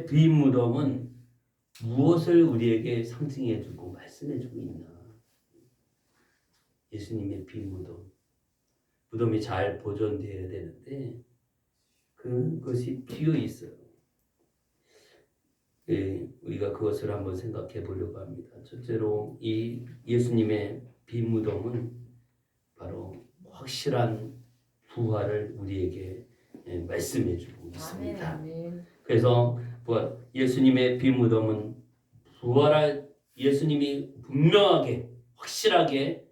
예수님의 빈 무덤은 무엇을 우리에게 상징해주고 말씀해주고 있나? 예수님의 빈 무덤. 무덤이 잘 보존되어야 되는데 그것이 비어 있어요. 우리가 그것을 한번 생각해 보려고 합니다. 첫째로 이 예수님의 빈 무덤은 바로 확실한 부활을 우리에게 말씀해 주고 있습니다. 그래서 예수님의 빈 무덤은 예수님이 분명하게 확실하게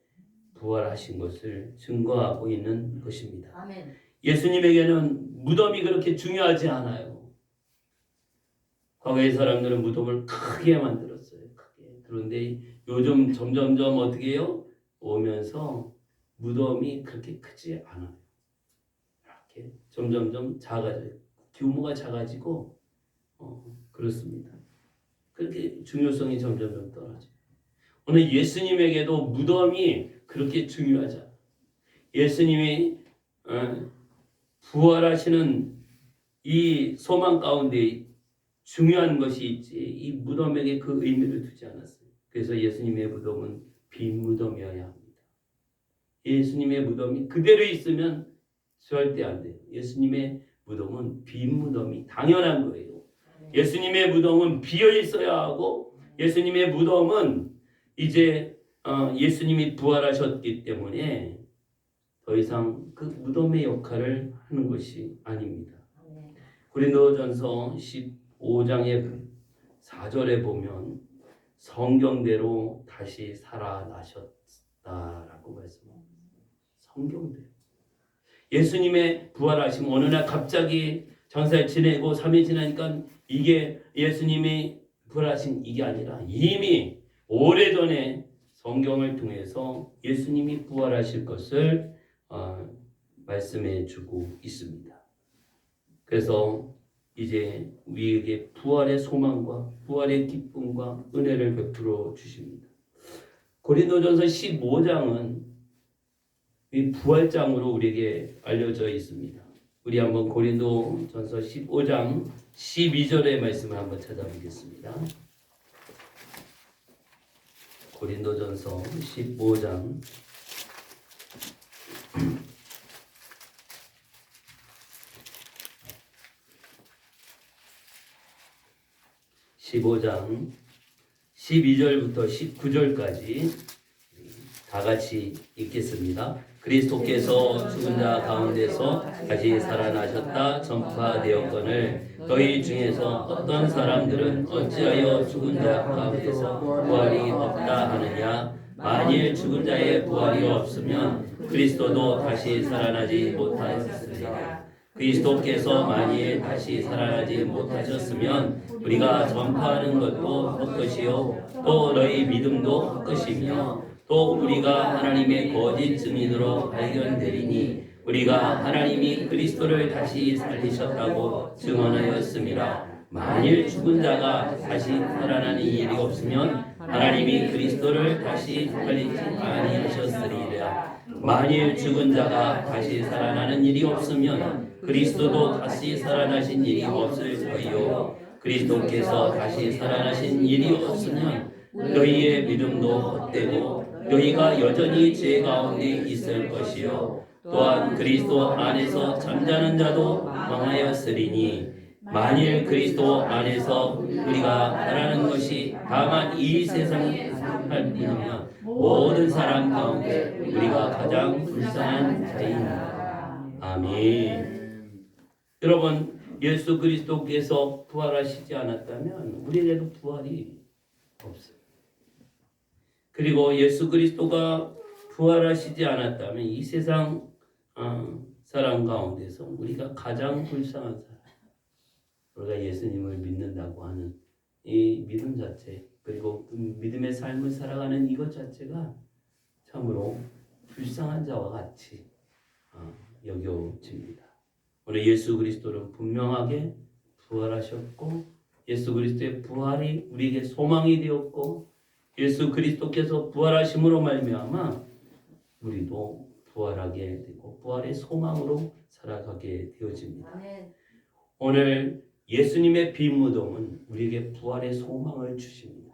부활하신 것을 증거하고 있는 것입니다. 아멘. 예수님에게는 무덤이 그렇게 중요하지 않아요. 과거의 사람들은 무덤을 크게 만들었어요. 크게. 그런데 요즘 점점점 어떻게 해요? 오면서 무덤이 그렇게 크지 않아요. 이렇게 점점점 작아져요. 규모가 작아지고 그렇습니다. 그렇게 중요성이 점점점 떨어져요. 오늘 예수님에게도 무덤이 그렇게 중요하지 않아요. 예수님이 부활하시는 이 소망 가운데 중요한 것이 있지 이 무덤에게 그 의미를 두지 않았어요. 그래서 예수님의 무덤은 빈 무덤이어야 합니다. 예수님의 무덤이 그대로 있으면 절대 안 돼요. 예수님의 무덤은 빈 무덤이 당연한 거예요. 예수님의 무덤은 비어 있어야 하고 예수님의 무덤은 이제 예수님이 부활하셨기 때문에 더 이상 그 무덤의 역할을 하는 것이 아닙니다. 고린도전서 15장의 4절에 보면 성경대로 다시 살아나셨다라고 말씀합니다. 성경대로. 예수님의 부활하심 어느 날 갑자기 장사를 지내고 3일 지나니까 이게 예수님이 부활하신 이게 아니라 이미 오래전에 성경을 통해서 예수님이 부활하실 것을 말씀해 주고 있습니다. 그래서 이제 우리에게 부활의 소망과 부활의 기쁨과 은혜를 베풀어 주십니다. 고린도전서 15장은 이 부활장으로 우리에게 알려져 있습니다. 우리 한번 고린도전서 15장 12절의 말씀을 한번 찾아보겠습니다. 고린도전서 15장 15장 12절부터 19절까지 다 같이 읽겠습니다. 그리스도께서 죽은 자 가운데서 다시 살아나셨다 전파되었거늘 너희 중에서 어떤 사람들은 어찌하여 죽은 자 가운데서 부활이 없다 하느냐. 만일 죽은 자의 부활이 없으면 그리스도도 다시 살아나지 못하였으리라. 그리스도께서 만일 다시 살아나지 못하셨으면 우리가 전파하는 것도 헛것이요 또 너희 믿음도 헛것이며 또 우리가 하나님의 거짓 증인으로 발견되리니 우리가 하나님이 그리스도를 다시 살리셨다고 증언하였음이라. 만일 죽은 자가 다시 살아나는 일이 없으면 하나님이 그리스도를 다시 살리지 아니하셨으리라. 만일 죽은 자가 다시 살아나는 일이 없으면 그리스도도 다시 살아나신 일이 없을 터이요 그리스도께서 다시 살아나신 일이 없으면 너희의 믿음도 헛되고 너희가 여전히 죄 가운데 있을 것이요 또한 그리스도 안에서 잠자는 자도 망하였으리니 만일 그리스도 안에서 우리가 바라는 것이 다만 이 세상에 할 뿐이면 모든 사람 가운데 우리가 가장 불쌍한 자이니라. 아멘. 여러분 예수 그리스도께서 부활하시지 않았다면 우리에게도 부활이 없어요. 그리고 예수 그리스도가 부활하시지 않았다면 이 세상 사람 가운데서 우리가 가장 불쌍한 사람, 우리가 예수님을 믿는다고 하는 이 믿음 자체, 그리고 믿음의 삶을 살아가는 이것 자체가 참으로 불쌍한 자와 같이 여겨집니다. 오늘 예수 그리스도는 분명하게 부활하셨고 예수 그리스도의 부활이 우리에게 소망이 되었고 예수 그리스도께서 부활하심으로 말미암아 우리도 부활하게 되고 부활의 소망으로 살아가게 되어집니다. 오늘 예수님의 빈무덤은 우리에게 부활의 소망을 주십니다.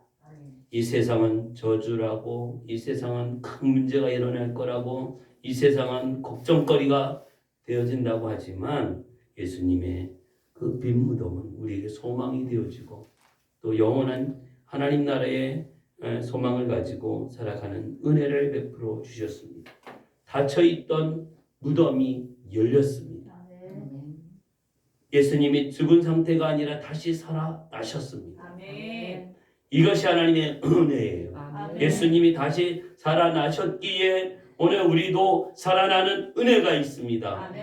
이 세상은 저주라고, 이 세상은 큰 문제가 일어날 거라고, 이 세상은 걱정거리가 되어진다고 하지만 예수님의 그 빈무덤은 우리에게 소망이 되어지고 또 영원한 하나님 나라의 소망을 가지고 살아가는 은혜를 베풀어 주셨습니다. 닫혀있던 무덤이 열렸습니다. 예수님이 죽은 상태가 아니라 다시 살아나셨습니다. 이것이 하나님의 은혜예요. 예수님이 다시 살아나셨기에 오늘 우리도 살아나는 은혜가 있습니다.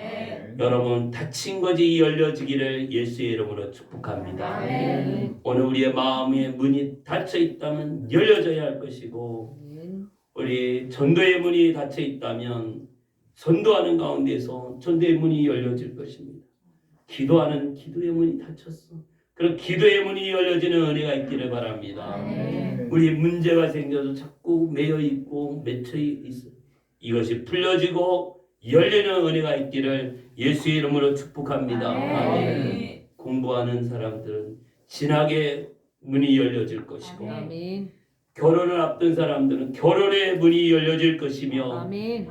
여러분, 닫힌 것이 열려지기를 예수의 이름으로 축복합니다. 오늘 우리의 마음의 문이 닫혀 있다면 열려져야 할 것이고, 우리 전도의 문이 닫혀 있다면 전도하는 가운데서 전도의 문이 열려질 것입니다. 기도하는 기도의 문이 닫혔어. 그럼 기도의 문이 열려지는 은혜가 있기를 바랍니다. 우리 문제가 생겨도 자꾸 매여 있고 맺혀 있어. 이것이 풀려지고 열리는 은혜가 있기를 예수의 이름으로 축복합니다. 아멘. 공부하는 사람들은 진학의 문이 열려질 것이고, 아멘. 결혼을 앞둔 사람들은 결혼의 문이 열려질 것이며, 아멘.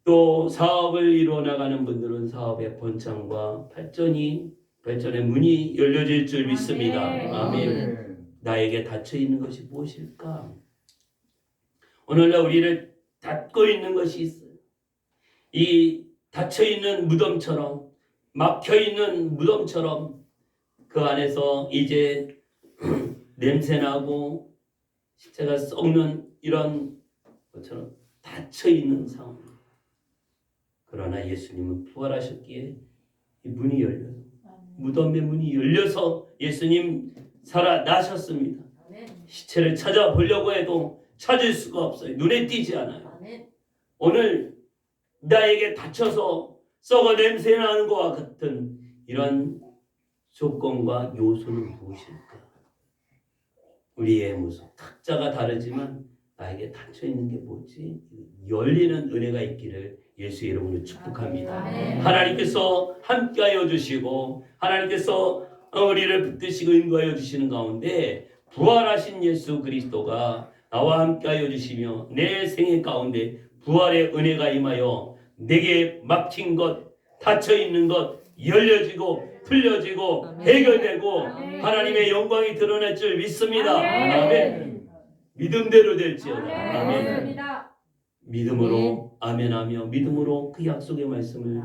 또 사업을 이루어 나가는 분들은 사업의 번창과 발전의 문이 열려질 줄 믿습니다. 아멘. 나에게 닫혀 있는 것이 무엇일까? 오늘날 우리를 닫고 있는 것이 있어요. 이 닫혀 있는 무덤처럼, 막혀 있는 무덤처럼 그 안에서 이제 냄새나고 시체가 썩는 이런 것처럼 닫혀 있는 상황. 그러나 예수님은 부활하셨기에 이 문이 열려요. 무덤의 문이 열려서 예수님 살아나셨습니다. 시체를 찾아보려고 해도 찾을 수가 없어요. 눈에 띄지 않아요. 오늘 나에게 닫혀서 썩어 냄새나는 것과 같은 이런 조건과 요소는 무엇일까? 우리의 모습, 각자가 다르지만 나에게 닫혀있는 게 뭐지? 열리는 은혜가 있기를 예수의 이름으로 축복합니다. 하나님께서 함께하여 주시고 하나님께서 우리를 붙드시고 인도하여 주시는 가운데 부활하신 예수 그리스도가 나와 함께하여 주시며 내 생애 가운데 부활의 은혜가 임하여 내게 막힌 것, 닫혀있는 것 열려지고 풀려지고 해결되고 하나님의 영광이 드러날 줄 믿습니다. 아멘. 믿음대로 될지어다. 아멘. 믿음으로 아멘하며 믿음으로 그 약속의 말씀을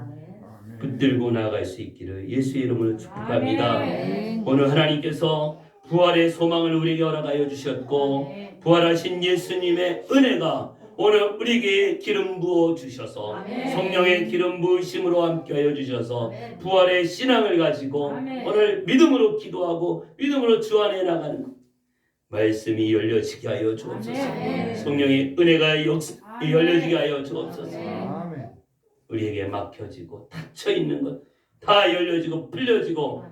붙들고 나아갈 수 있기를 예수의 이름으로 축복합니다. 오늘 하나님께서 부활의 소망을 우리에게 허락하여 주셨고 부활하신 예수님의 은혜가 오늘 우리에게 기름 부어 주셔서 성령의 기름 부으심으로 함께하여 주셔서 부활의 신앙을 가지고 오늘 믿음으로 기도하고 믿음으로 주 안에 나가는 것. 말씀이 열려지게 하여 주옵소서. 성령의 은혜가 열려지게 하여 주옵소서. 우리에게 막혀지고 닫혀있는 것 다 열려지고 풀려지고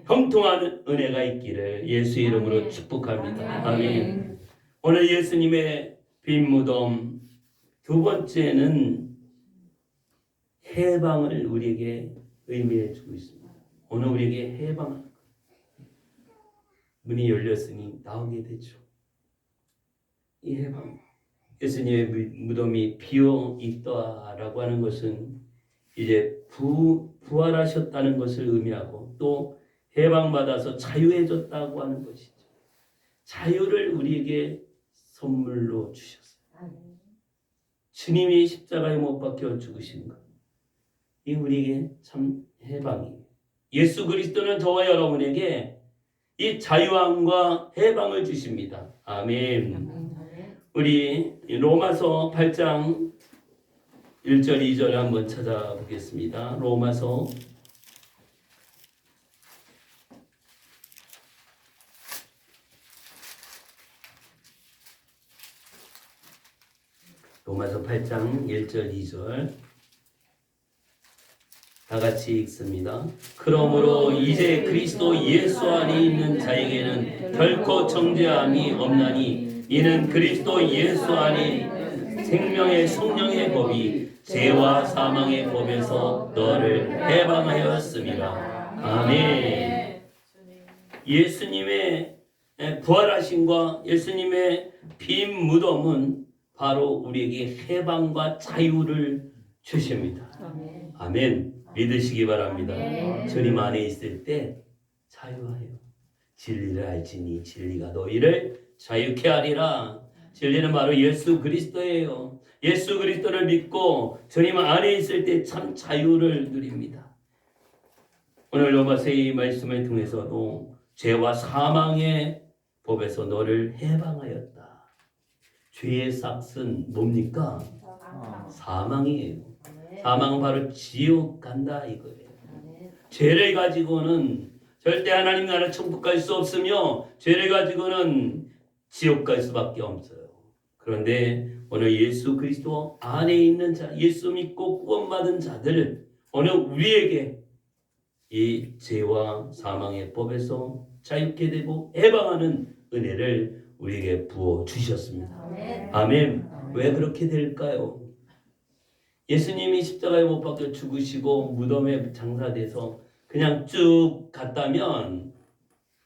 형통하는 은혜가 있기를 예수의 이름으로 축복합니다. 아멘. 오늘 예수님의 빈 무덤 두 번째는 해방을 우리에게 의미해 주고 있습니다. 오늘 우리에게 해방하는 것. 문이 열렸으니 나오게 되죠. 이 해방. 예수님의 무덤이 비어 있다라고 하는 것은 이제 부활하셨다는 것을 의미하고 또 해방받아서 자유해졌다고 하는 것이죠. 자유를 우리에게 선물로 주셨어요. 주님이 십자가에 못 박혀 죽으신 것. 이 우리에게 참 해방이에요. 예수 그리스도는 저와 여러분에게 이 자유함과 해방을 주십니다. 아멘. 우리 로마서 8장 1절 2절 한번 찾아보겠습니다. 로마서 8장 1절 2절 다 같이 읽습니다. 그러므로 이제 그리스도 예수 안에 있는 자에게는 결코 정죄함이 없나니 이는 그리스도 예수 안에 생명의 성령의 법이 죄와 사망의 법에서 너를 해방하였습니다. 아멘. 예수님의 부활하심과 예수님의 빈 무덤은 바로 우리에게 해방과 자유를 주십니다. 아멘. 믿으시기 바랍니다. 주님 안에 있을 때 자유하여 진리를 알지니 진리가 너희를 자유케 하리라. 진리는 바로 예수 그리스도예요. 예수 그리스도를 믿고 주님 안에 있을 때 참 자유를 누립니다. 오늘 로마서 이 말씀을 통해서도 죄와 사망의 법에서 너를 해방하였다. 죄의 삭은 뭡니까? 사망이에요. 사망은 바로 지옥 간다 이거예요. 죄를 가지고는 절대 하나님 나라 천국 갈 수 없으며 죄를 가지고는 지옥 갈 수밖에 없어요. 그런데 오늘 예수 그리스도 안에 있는 자, 예수 믿고 구원받은 자들, 오늘 우리에게 이 죄와 사망의 법에서 자유케 되고 해방하는 은혜를 우리에게 부어 주셨습니다. 아멘. 왜 그렇게 될까요? 예수님이 십자가에 못 박혀 죽으시고 무덤에 장사돼서 그냥 쭉 갔다면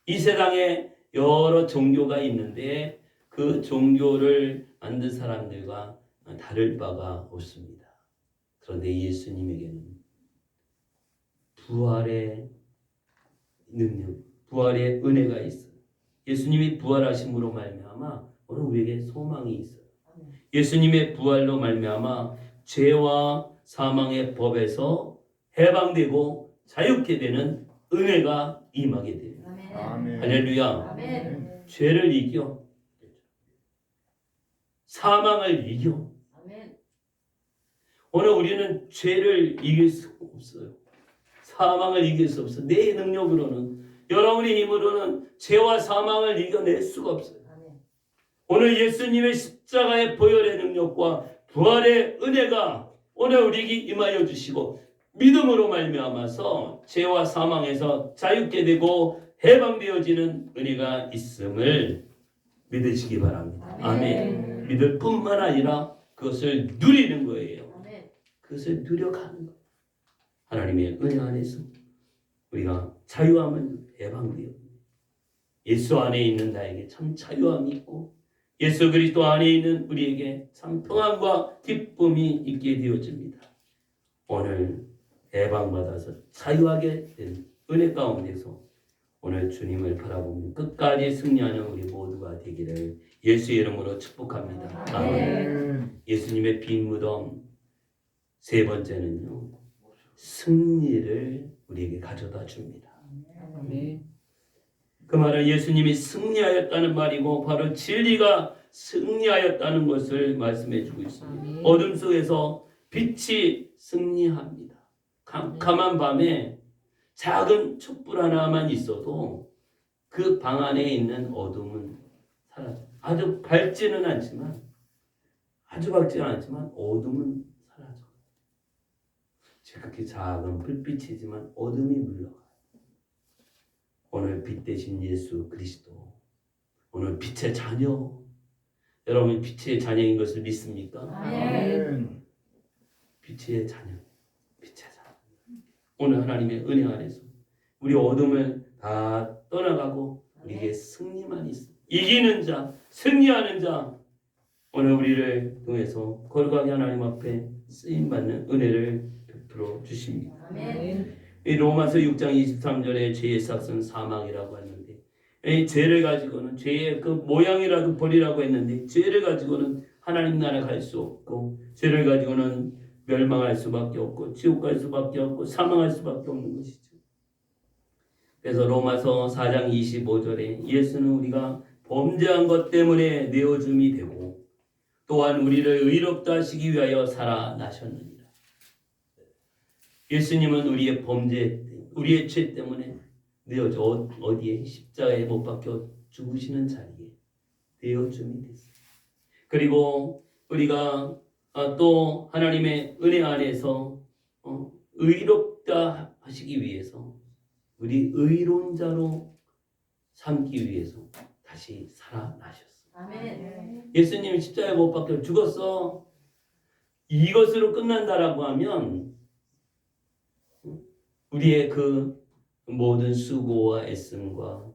이 세상에 여러 종교가 있는데 그 종교를 만든 사람들과 다를 바가 없습니다. 그런데 예수님에게는 부활의 능력, 부활의 은혜가 있어요. 예수님이 부활하심으로 말미암아 오늘 우리에게 소망이 있어요. 예수님의 부활로 말미암아 죄와 사망의 법에서 해방되고 자유케 되는 은혜가 임하게 돼요. 아멘. 할렐루야. 아멘. 죄를 이겨, 사망을 이겨. 오늘 우리는 죄를 이길 수 없어요. 사망을 이길 수 없어. 내 능력으로는, 여러분의 힘으로는 죄와 사망을 이겨낼 수가 없어요. 오늘 예수님의 십자가의 보혈의 능력과 부활의 은혜가 오늘 우리에게 임하여 주시고 믿음으로 말미암아서 죄와 사망에서 자유케 되고 해방되어지는 은혜가 있음을 믿으시기 바랍니다. 아멘. 믿을 뿐만 아니라 그것을 누리는 거예요. 그것을 누려가는 거예요. 하나님의 은혜 안에서 우리가 자유함을 해방되어 예수 안에 있는 나에게 참 자유함이 있고 예수 그리스도 안에 있는 우리에게 참 평안과 기쁨이 있게 되어집니다. 오늘 해방받아서 자유하게 된 은혜 가운데서 오늘 주님을 바라보며 끝까지 승리하는 우리 모두가 되기를 예수의 이름으로 축복합니다. 아멘. 예수님의 빈 무덤 세 번째는요, 승리를 우리에게 가져다 줍니다. 아멘. 그 말은 예수님이 승리하였다는 말이고 바로 진리가 승리하였다는 것을 말씀해 주고 있습니다. 어둠 속에서 빛이 승리합니다. 캄캄한 밤에 작은 촛불 하나만 있어도 그 방 안에 있는 어둠은 사라져. 아주 밝지는 않지만 어둠은 사라져. 그렇게 작은 불빛이지만 어둠이 물러가요. 오늘 빛 대신 예수 그리스도, 오늘 빛의 자녀, 여러분 빛의 자녀인 것을 믿습니까? 아멘. 빛의 자녀, 빛의 자녀. 오늘 하나님의 은혜 안에서 우리 어둠을 다 떠나가고 우리에게 승리만 있어. 이기는 자, 승리하는 자, 오늘 우리를 통해서 거룩하게 하나님 앞에 쓰임받는 은혜를 베풀어 주십니다. 아멘. 이 로마서 6장 23절에 죄의 삭은 사망이라고 하는데 이 죄를 가지고는 죄의 그 모양이라도 버리라고 했는데 죄를 가지고는 하나님 나라 갈 수 없고 죄를 가지고는 멸망할 수밖에 없고 지옥 갈 수밖에 없고 사망할 수밖에 없는 것이죠. 그래서 로마서 4장 25절에 예수는 우리가 범죄한 것 때문에 내어줌이 되고 또한 우리를 의롭다 하시기 위하여 살아나셨느니라. 예수님은 우리의 범죄, 우리의 죄 때문에 내어져 어디에 십자가에 못 박혀 죽으시는 자리에 내어줌이 됐어요. 그리고 우리가 또 하나님의 은혜 안에서 의롭다 하시기 위해서 우리 의로운 자로 삼기 위해서 다시 살아나셨어요. 아멘. 예수님이 십자가에 못 박혀 죽었어. 이것으로 끝난다라고 하면 우리의 그 모든 수고와 애씀과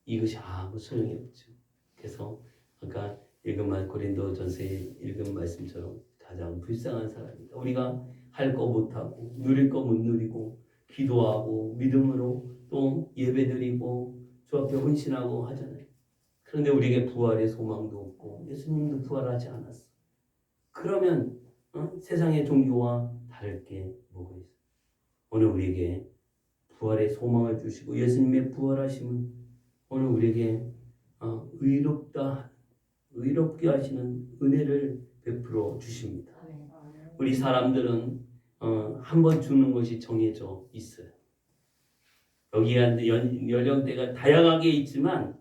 이것이 아무 소용이 없죠. 그래서 아까 읽은 고린도전서에 읽은 말씀처럼 가장 불쌍한 사람입니다. 우리가 할 거 못하고 누릴 거 못 누리고 기도하고 믿음으로 또 예배드리고 주 앞에 헌신하고 하잖아요. 그런데 우리에게 부활의 소망도 없고 예수님도 부활하지 않았어. 그러면 세상의 종교와 다를 게 뭐가 있어요? 오늘 우리에게 부활의 소망을 주시고 예수님의 부활하심은 오늘 우리에게 의롭게 하시는 은혜를 베풀어 주십니다. 우리 사람들은 한 번 죽는 것이 정해져 있어요. 여기에 연령대가 다양하게 있지만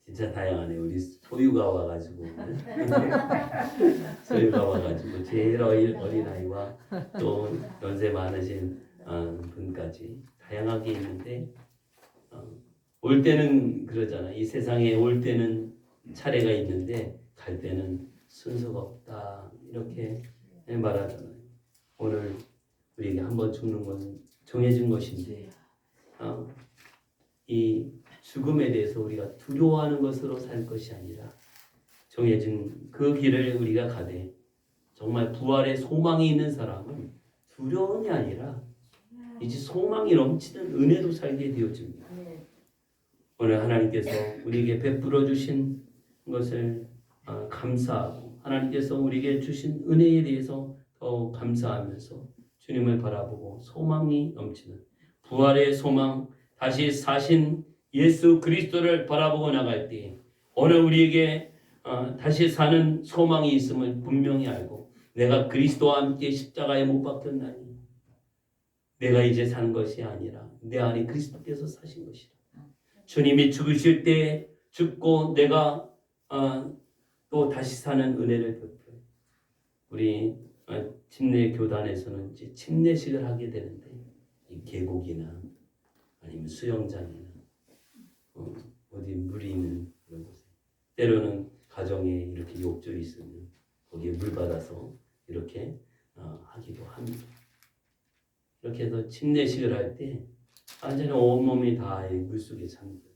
진짜 다양하네요. 우리 소유가 와가지고 제일 어린 아이와 또 연세 많으신 분까지 다양하게 있는데 올 때는 그러잖아. 이 세상에 올 때는 차례가 있는데 갈 때는 순서가 없다 이렇게 말하잖아요. 오늘 우리에게 한번 죽는 건 정해진 것인데 이 죽음에 대해서 우리가 두려워하는 것으로 살 것이 아니라 정해진 그 길을 우리가 가되 정말 부활의 소망이 있는 사람은 두려움이 아니라 이제 소망이 넘치는 은혜로 살게 되어집니다. 오늘 하나님께서 우리에게 베풀어 주신 것을 감사하고 하나님께서 우리에게 주신 은혜에 대해서 더 감사하면서 주님을 바라보고 소망이 넘치는 부활의 소망 다시 사신 예수 그리스도를 바라보고 나갈 때 오늘 우리에게 다시 사는 소망이 있음을 분명히 알고 내가 그리스도와 함께 십자가에 못 박혔나니 내가 이제 사는 것이 아니라 내 안에 그리스도께서 사신 것이라. 주님이 죽으실 때 죽고 내가 또 다시 사는 은혜를 베풀어요. 우리 침례 교단에서는 이제 침례식을 하게 되는데 이 계곡이나 아니면 수영장이나 어디 물이 있는 그런 곳에 때로는 가정에 이렇게 욕조에 있으면 거기에 물 받아서 이렇게 하기도 합니다. 이렇게 해서 침례식을 할 때 완전히 온몸이 다 물속에 잠겨요.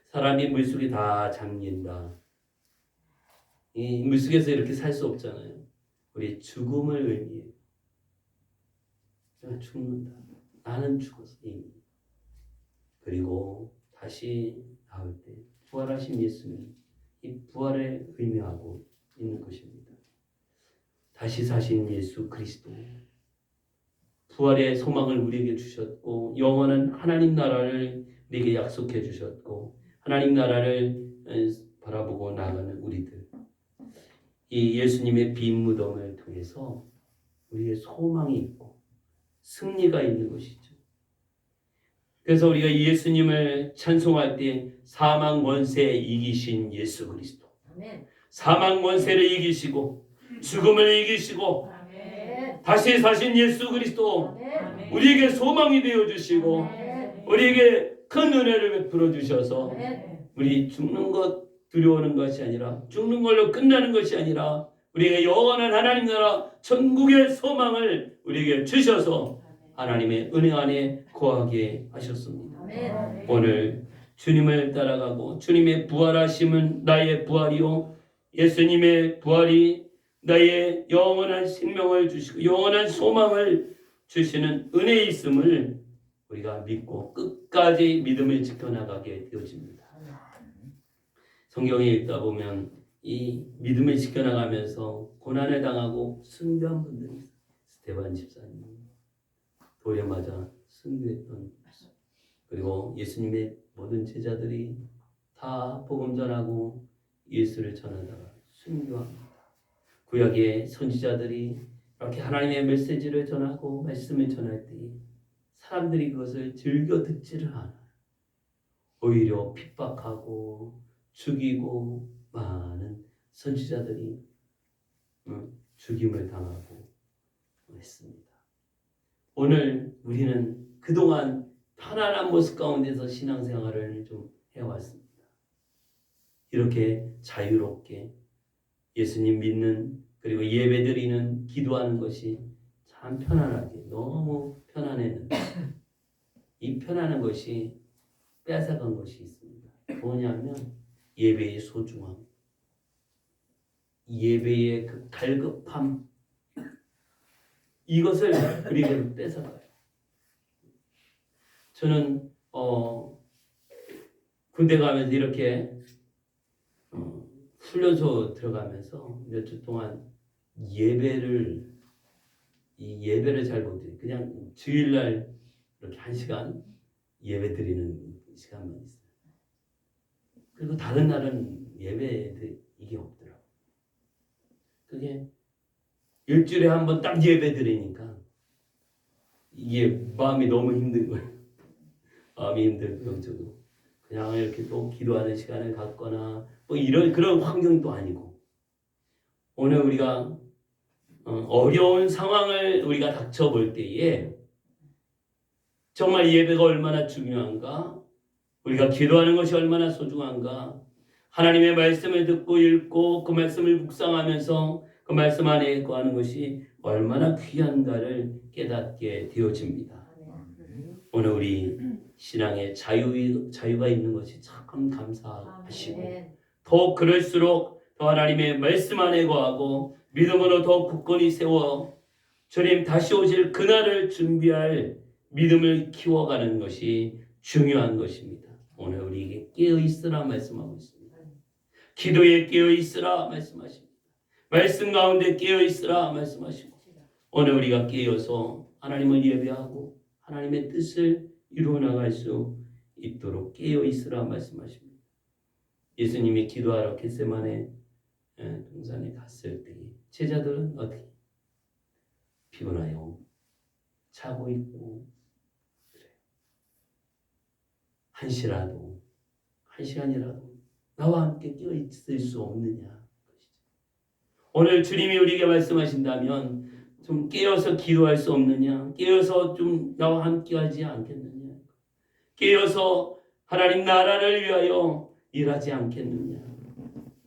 사람이 물속에 다 잠긴다. 이 물속에서 이렇게 살 수 없잖아요. 우리 죽음을 의미해요. 내가 죽는다. 나는 죽었어 이미. 그리고 다시 나올 때 부활하신 예수님 이 부활을 의미하고 있는 것입니다. 다시 사신 예수 그리스도 부활의 소망을 우리에게 주셨고 영원한 하나님 나라를 우리에게 약속해 주셨고 하나님 나라를 바라보고 나가는 우리들 이 예수님의 빈 무덤을 통해서 우리의 소망이 있고 승리가 있는 것이죠. 그래서 우리가 예수님을 찬송할 때 사망 권세 이기신 예수 그리스도 사망 권세를 이기시고 죽음을 이기시고 다시 사신 예수 그리스도 우리에게 소망이 되어주시고 우리에게 큰 은혜를 베풀어 주셔서 우리 죽는 것 두려워하는 것이 아니라 죽는 걸로 끝나는 것이 아니라 우리에게 영원한 하나님 나라 천국의 소망을 우리에게 주셔서 하나님의 은혜 안에 거하게 하셨습니다. 오늘 주님을 따라가고 주님의 부활하심은 나의 부활이요 예수님의 부활이 나의 영원한 생명을 주시고 영원한 소망을 주시는 은혜에 있음을 우리가 믿고 끝까지 믿음을 지켜나가게 되어집니다. 성경에 읽다 보면 이 믿음을 지켜나가면서 고난을 당하고 순교한 분들이 있어요. 스데반 집사님 돌에 맞아 순교했던 그리고 예수님의 모든 제자들이 다 복음 전하고 예수를 전하다가 순교합니다. 구약의 선지자들이 이렇게 하나님의 메시지를 전하고 말씀을 전할 때 사람들이 그것을 즐겨 듣지를 않아요. 오히려 핍박하고 죽이고 많은 선지자들이 죽임을 당하고 했습니다. 오늘 우리는 그동안 편안한 모습 가운데서 신앙생활을 좀 해왔습니다. 이렇게 자유롭게 예수님 믿는 그리고 예배드리는 기도하는 것이 참 편안하게 너무 편안했는데 이 편안한 것이 뺏어간 것이 있습니다. 뭐냐면 예배의 소중함, 예배의 그 갈급함, 이것을 우리에게 뺏어가요. 저는 군대 가면서 이렇게 훈련소 들어가면서 몇 주 동안 예배를 잘 못해요. 그냥 주일날 이렇게 1시간 예배 드리는 시간만 있어요. 그리고 다른 날은 예배 이게 없더라고요. 그게 일주일에 한 번 딱 예배 드리니까 이게 마음이 너무 힘든 거예요. 마음이 힘들고 영적으로 그냥 이렇게 또 기도하는 시간을 갖거나 뭐 이런 그런 환경도 아니고, 오늘 우리가 어려운 상황을 우리가 닥쳐볼 때에 정말 예배가 얼마나 중요한가, 우리가 기도하는 것이 얼마나 소중한가, 하나님의 말씀을 듣고 읽고 그 말씀을 묵상하면서 그 말씀 안에 거하는 것이 얼마나 귀한가를 깨닫게 되어집니다. 오늘 우리 신앙에 자유가 있는 것이 참 감사하시고, 더욱 그럴수록 더 하나님의 말씀 안에 거하고 믿음으로 더욱 굳건히 세워 주님 다시 오실 그날을 준비할 믿음을 키워가는 것이 중요한 것입니다. 오늘 우리에게 깨어있으라 말씀하고 있습니다. 기도에 깨어있으라 말씀하십니다. 말씀 가운데 깨어있으라 말씀하시고, 오늘 우리가 깨어서 하나님을 예배하고 하나님의 뜻을 이루어 나갈 수 있도록 깨어있으라 말씀하십니다. 예수님이 기도하러 겟세마네 동산에 갔을 때 제자들은 어떻게 피곤하여 자고 있고 그래요. 한 시간이라도 나와 함께 깨어 있을 수 없느냐. 오늘 주님이 우리에게 말씀하신다면 좀 깨어서 기도할 수 없느냐, 깨어서 좀 나와 함께 하지 않겠느냐, 깨어서 하나님 나라를 위하여 일하지 않겠느냐,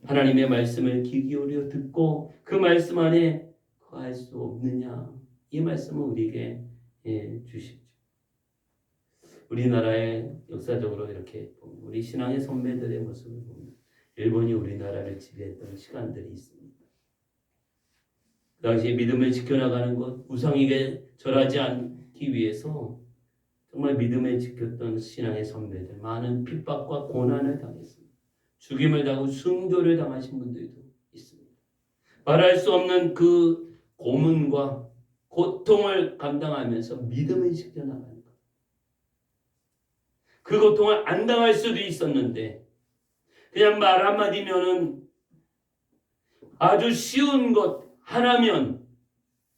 하나님의 말씀을 귀 기울여 듣고 그 말씀 안에 거할 수 없느냐, 이 말씀을 우리에게 주시죠. 우리나라의 역사적으로 이렇게 우리 신앙의 선배들의 모습을 보면 일본이 우리나라를 지배했던 시간들이 있습니다. 그 당시에 믿음을 지켜나가는 것, 우상에게 절하지 않기 위해서 정말 믿음을 지켰던 신앙의 선배들, 많은 핍박과 고난을 당했습니다. 죽임을 당하고 순교를 당하신 분들도 있습니다. 말할 수 없는 그 고문과 고통을 감당하면서 믿음을 지켜나가는 것. 그 고통을 안 당할 수도 있었는데 그냥 말 한마디면은 아주 쉬운 것 하나면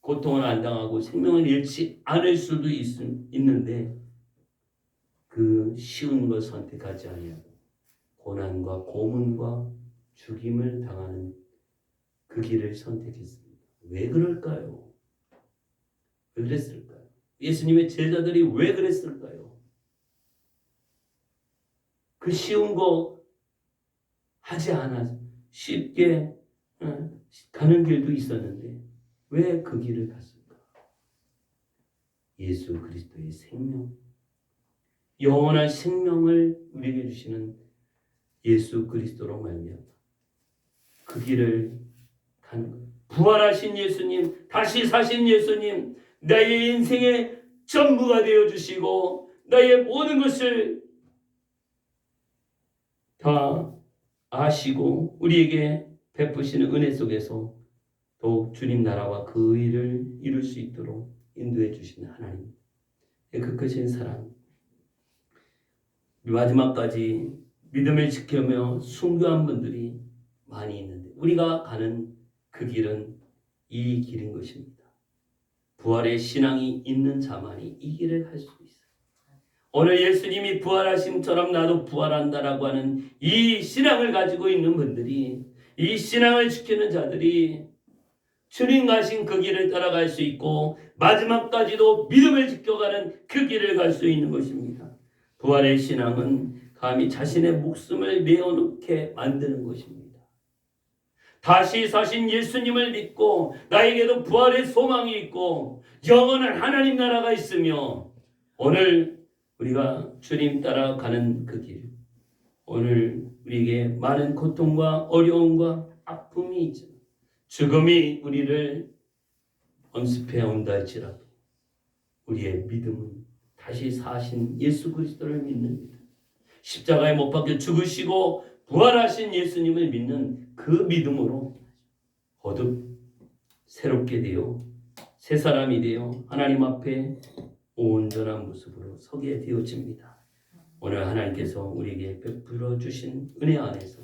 고통을 안 당하고 생명을 잃지 않을 수도 있는데 그 쉬운 것 선택하지 아니하고 고난과 고문과 죽임을 당하는 그 길을 선택했습니다. 왜 그럴까요? 왜 그랬을까요? 예수님의 제자들이 왜 그랬을까요? 그 쉬운 거 하지 않아서 쉽게 가는 길도 있었는데 왜 그 길을 갔을까? 예수 그리스도의 생명, 영원한 생명을 우리에게 주시는 예수 그리스도로 말미암아 그 길을 가는 것. 부활하신 예수님, 다시 사신 예수님, 나의 인생의 전부가 되어주시고 나의 모든 것을 다 아시고 우리에게 베푸시는 은혜 속에서 더욱 주님 나라와 그 의를 이룰 수 있도록 인도해 주시는 하나님, 그 크신 사랑, 마지막까지 믿음을 지키며 순교한 분들이 많이 있는데 우리가 가는 그 길은 이 길인 것입니다. 부활의 신앙이 있는 자만이 이 길을 갈 수 있어요. 오늘 예수님이 부활하심처럼 나도 부활한다라고 하는 이 신앙을 가지고 있는 분들이, 이 신앙을 지키는 자들이 주님 가신 그 길을 따라갈 수 있고 마지막까지도 믿음을 지켜가는 그 길을 갈 수 있는 것입니다. 부활의 신앙은 감히 자신의 목숨을 내어놓게 만드는 것입니다. 다시 사신 예수님을 믿고 나에게도 부활의 소망이 있고 영원한 하나님 나라가 있으며 오늘 우리가 주님 따라가는 그 길, 오늘 우리에게 많은 고통과 어려움과 아픔이 있죠. 죽음이 우리를 엄습해 온다 할지라도 우리의 믿음은 다시 사신 예수 그리스도를 믿습니다. 십자가에 못 박혀 죽으시고 부활하신 예수님을 믿는 그 믿음으로 거듭 새롭게 되어 새 사람이 되어 하나님 앞에 온전한 모습으로 서게 되어집니다. 오늘 하나님께서 우리에게 베풀어 주신 은혜 안에서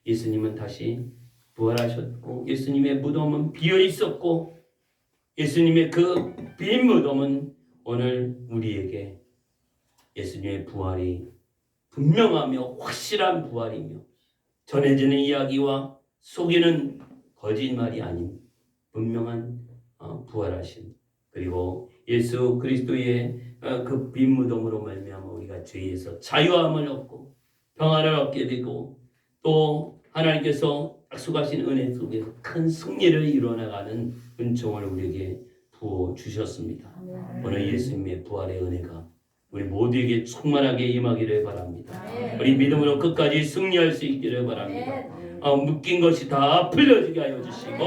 예수님은 다시 부활하셨고 예수님의 무덤은 비어 있었고 예수님의 그 빈 무덤은 오늘 우리에게 예수님의 부활이 분명하며 확실한 부활이며 전해지는 이야기와 속이는 거짓말이 아닌 분명한 부활하신 그리고 예수 그리스도의 그 빈 무덤으로 말미암아 우리가 죄에서 자유함을 얻고 평안을 얻게 되고 또 하나님께서 약속하신 은혜 속에서 큰 승리를 이뤄나가는 은총을 우리에게 부어주셨습니다. 오늘 예수님의 부활의 은혜가 우리 모두에게 충만하게 임하기를 바랍니다. 우리 믿음으로 끝까지 승리할 수 있기를 바랍니다. 묶인 것이 다 풀려지게 하여 주시고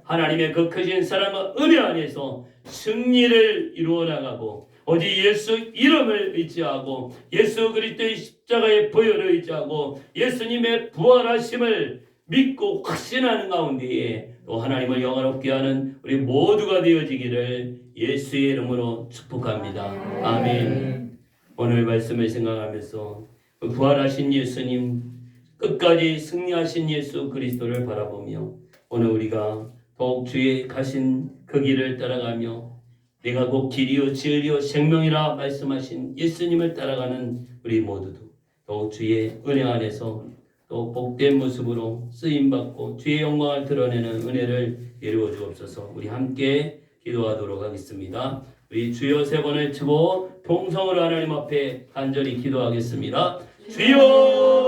하나님의 그 크신 사랑과 은혜 안에서 승리를 이루어 나가고 오직 예수 이름을 의지하고 예수 그리스도의 십자가의 보혈을 의지하고 예수님의 부활하심을 믿고 확신하는 가운데에 또 하나님을 영화롭게 하는 우리 모두가 되어지기를 예수의 이름으로 축복합니다. 아멘. 오늘 말씀을 생각하면서 부활하신 예수님 끝까지 승리하신 예수 그리스도를 바라보며 오늘 우리가 더욱 주의 가신 그 길을 따라가며 내가 곧 길이요 진리요 생명이라 말씀하신 예수님을 따라가는 우리 모두도 더욱 주의 은혜 안에서 또 복된 모습으로 쓰임받고 주의 영광을 드러내는 은혜를 이루어 주옵소서. 우리 함께 기도하도록 하겠습니다. 우리 주여 세 번을 치고 통성으로 하나님 앞에 간절히 기도하겠습니다. 주여